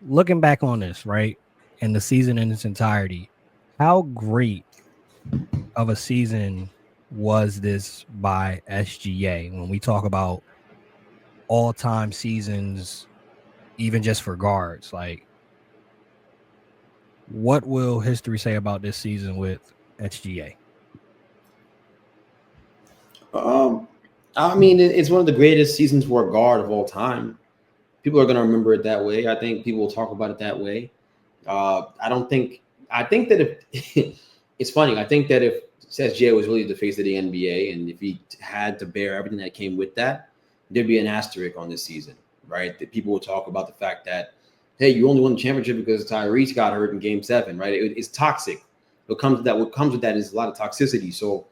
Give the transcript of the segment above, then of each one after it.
looking back on this, right, and the season in its entirety, how great of a season was this by SGA when we talk about all-time seasons, even just for guards? Like, what will history say about this season with SGA? Um, I mean, it's one of the greatest seasons for a guard of all time. People are going to remember it that way. I think people will talk about it that way. I don't think. I think that if it's funny, I think that if SGA was really the face of the NBA, and if he had to bear everything that came with that, there'd be an asterisk on this season, right? That people will talk about the fact that, hey, you only won the championship because Tyrese got hurt in Game 7, right? It's toxic. What comes with that? What comes with that is a lot of toxicity. So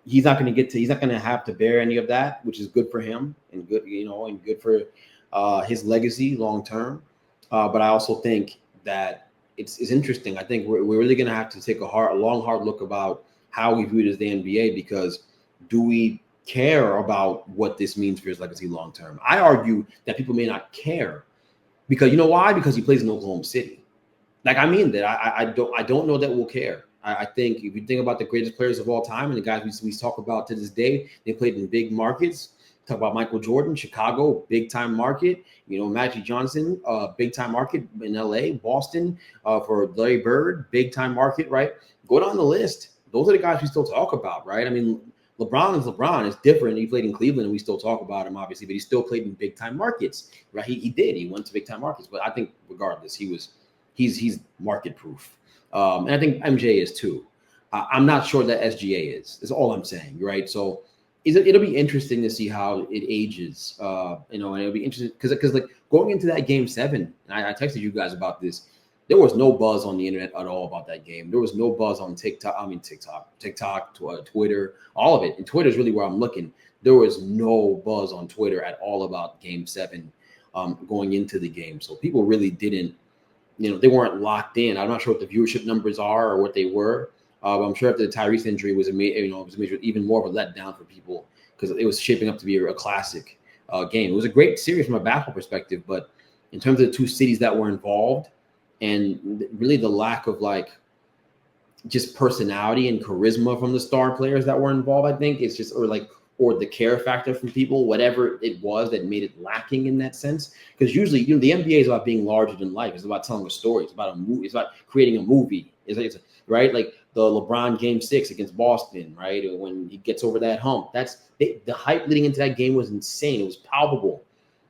he's not going to get to. He's not going to have to bear any of that, which is good for him and good, and good for his legacy long term. But I also think that it's interesting. I think we're really going to have to take a long, hard look about how we view it as the NBA, because do we care about what this means for his legacy long term? I argue that people may not care because you know why? Because he plays in Oklahoma City. Like I mean that I don't know that we'll care. I think if you think about the greatest players of all time and the guys we talk about to this day, they played in big markets. Talk about Michael Jordan, Chicago, big time market. Magic Johnson, big time market in LA, Boston, for Larry Bird, big time market, right? Go down the list. Those are the guys we still talk about, right? I mean, LeBron is LeBron. It's different. He played in Cleveland, and we still talk about him, obviously, but he still played in big time markets, right? He did. He went to big time markets, but I think regardless, he's market proof, and I think MJ is too. I'm not sure that SGA is. That's all I'm saying, right? So it'll be interesting to see how it ages, and it'll be interesting because like going into that Game 7, and I texted you guys about this. There was no buzz on the internet at all about that game. There was no buzz on TikTok. I mean TikTok, Twitter, all of it. And Twitter is really where I'm looking. There was no buzz on Twitter at all about Game 7, going into the game. So people really didn't, they weren't locked in. I'm not sure what the viewership numbers are or what they were. But I'm sure after the Tyrese injury was even more of a letdown for people because it was shaping up to be a classic game. It was a great series from a basketball perspective, but in terms of the two cities that were involved and really the lack of just personality and charisma from the star players that were involved, I think it's just or the care factor from people, whatever it was that made it lacking in that sense. Because usually, the NBA is about being larger than life. It's about telling a story. It's about a movie. It's about creating a movie. It's right, like the LeBron Game 6 against Boston, right? When he gets over that hump, the hype leading into that game was insane. It was palpable.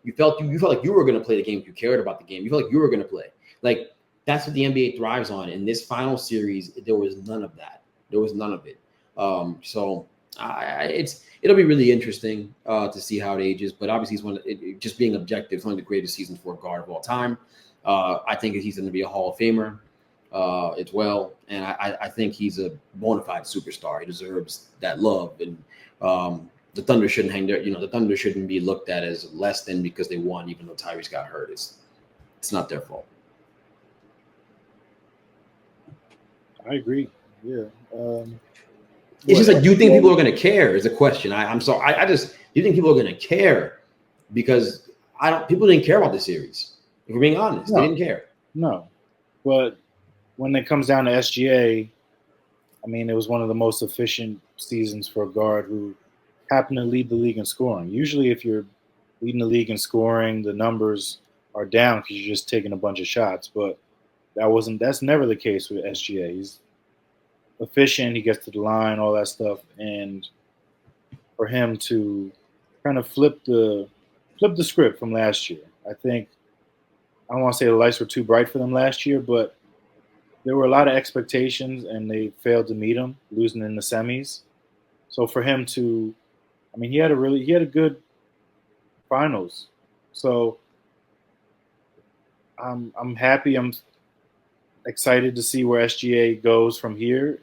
You felt like you were going to play the game. You cared about the game. You felt like you were going to play. Like that's what the NBA thrives on. In this final series, there was none of that. There was none of it. So it'll be really interesting to see how it ages. But obviously, just being objective, it's one of the greatest seasons for a guard of all time. I think he's going to be a Hall of Famer as well, and I think he's a bona fide superstar. He deserves that love, and the Thunder shouldn't hang there. The Thunder shouldn't be looked at as less than because they won, even though Tyrese got hurt. It's not their fault. I agree. Yeah. It's just like, do you think people are going to care? Is a question. I'm sorry. I just, do you think people are going to care? Because people didn't care about the series. If we're being honest, they didn't care. No, but when it comes down to SGA, I mean, it was one of the most efficient seasons for a guard who happened to lead the league in scoring. Usually, if you're leading the league in scoring, the numbers are down because you're just taking a bunch of shots. But that's never the case with SGA. He's efficient. He gets to the line, all that stuff, and for him to kind of flip the script from last year, I think I don't want to say the lights were too bright for them last year, but there were a lot of expectations, and they failed to meet them, losing in the semis. So for him to, I mean, he had a good finals. So I'm happy. I'm excited to see where SGA goes from here.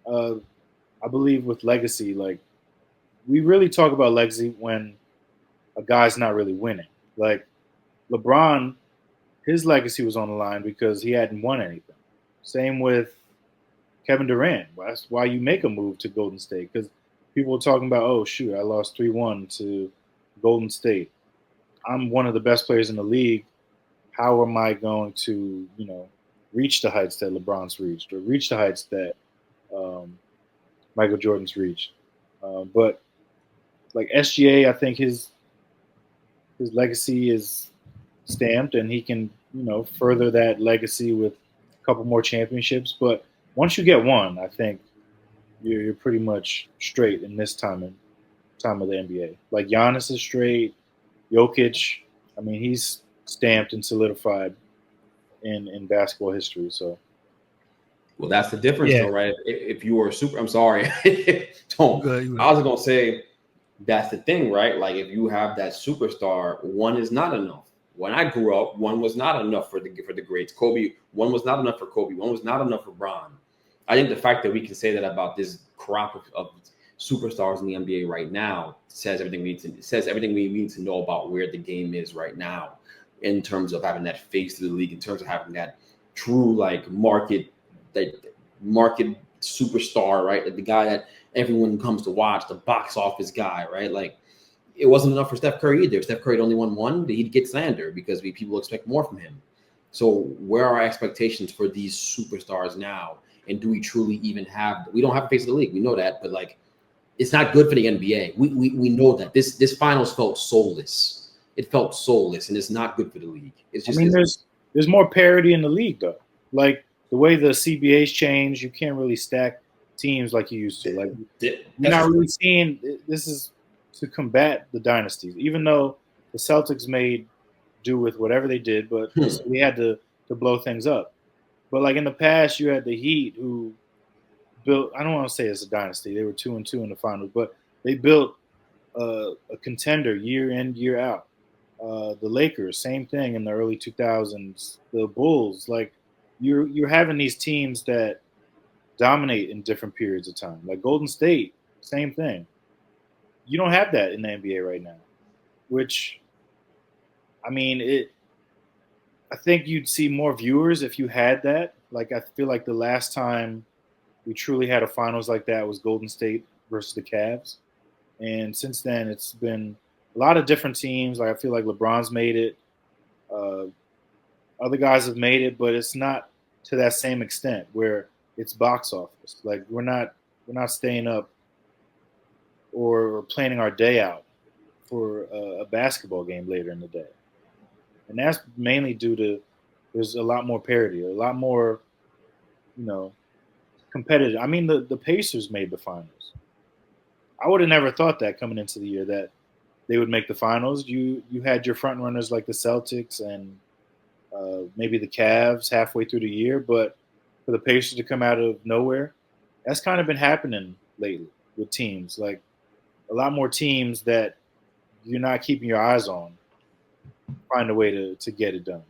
I believe with legacy, like we really talk about legacy when a guy's not really winning. Like LeBron, his legacy was on the line because he hadn't won anything. Same with Kevin Durant. That's why you make a move to Golden State, because people are talking about, oh shoot, I lost 3-1 to Golden State. I'm one of the best players in the league. how am I going to, reach the heights that LeBron's reached or reach the heights that Michael Jordan's reached? But like SGA, I think his legacy is stamped, and he can, further that legacy with a couple more championships. But once you get one, I think you're pretty much straight in this time of the NBA. Like Giannis is straight, Jokic, I mean, he's stamped and solidified in basketball history. So, well, that's the difference, Yeah. though, right? If you were I'm sorry, don't. Good. I was gonna say that's the thing, right? Like if you have that superstar, one is not enough. When I grew up, one was not enough for the greats. Kobe, one was not enough for Kobe. One was not enough for Bron. I think the fact that we can say that about this crop of superstars in the NBA right now says everything we need to know about where the game is right now, in terms of having that face to the league, in terms of having that true like market superstar, right? Like the guy that everyone comes to watch, the box office guy, right? Like it wasn't enough for Steph Curry either. If Steph Curry had only won one, he'd get slander because people expect more from him. So where are our expectations for these superstars now? And do we truly even have? We don't have a face of the league. We know that, but like, it's not good for the NBA. We know that this finals felt soulless. It felt soulless, and it's not good for the league. It's just. I mean, there's more parity in the league though. Like the way the CBA's changed, you can't really stack teams like you used to. Like you're not really seeing. This is to combat the dynasties, even though the Celtics made do with whatever they did, but we had to blow things up. But like in the past, you had the Heat who built. I don't want to say it's a dynasty. They were 2-2 in the finals, but they built a contender year in, year out. The Lakers, same thing in the early 2000s. The Bulls, like you're having these teams that dominate in different periods of time. Like Golden State, same thing. You don't have that in the NBA right now, which, I mean, I think you'd see more viewers if you had that. Like I feel like the last time we truly had a finals like that was Golden State versus the Cavs. And since then, it's been a lot of different teams. Like I feel like LeBron's made it. Other guys have made it, but it's not to that same extent where it's box office. Like we're not staying up or planning our day out for a basketball game later in the day. And that's mainly due to there's a lot more parity, a lot more, competitive. I mean, the Pacers made the finals. I would have never thought that coming into the year that they would make the finals. You had your front runners like the Celtics and maybe the Cavs halfway through the year, but for the Pacers to come out of nowhere, that's kind of been happening lately with teams. Like a lot more teams that you're not keeping your eyes on find a way to get it done.